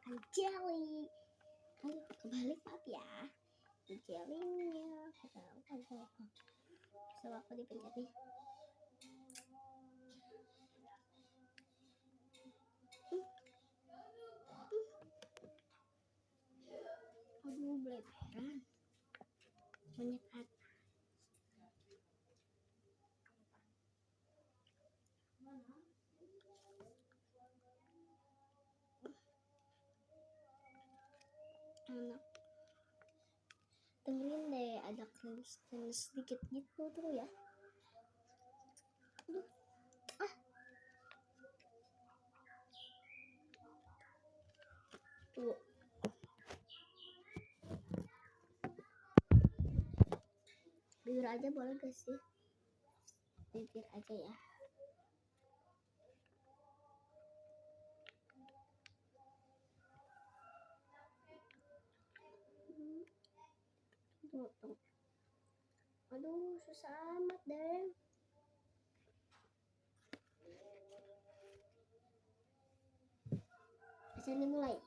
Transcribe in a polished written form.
makan jelly. Ayo kebalik maaf ya. Jellynya bisa aku dipencet nih. Aduh, beleberan menyekat. Enak. Dengerin deh, ada cringe sedikit gitu tuh ya. Aduh. Tuh. Bibir aja boleh gak sih? Bibir aja ya. Tuh. Aduh, susah amat deh. Bisa dimulai.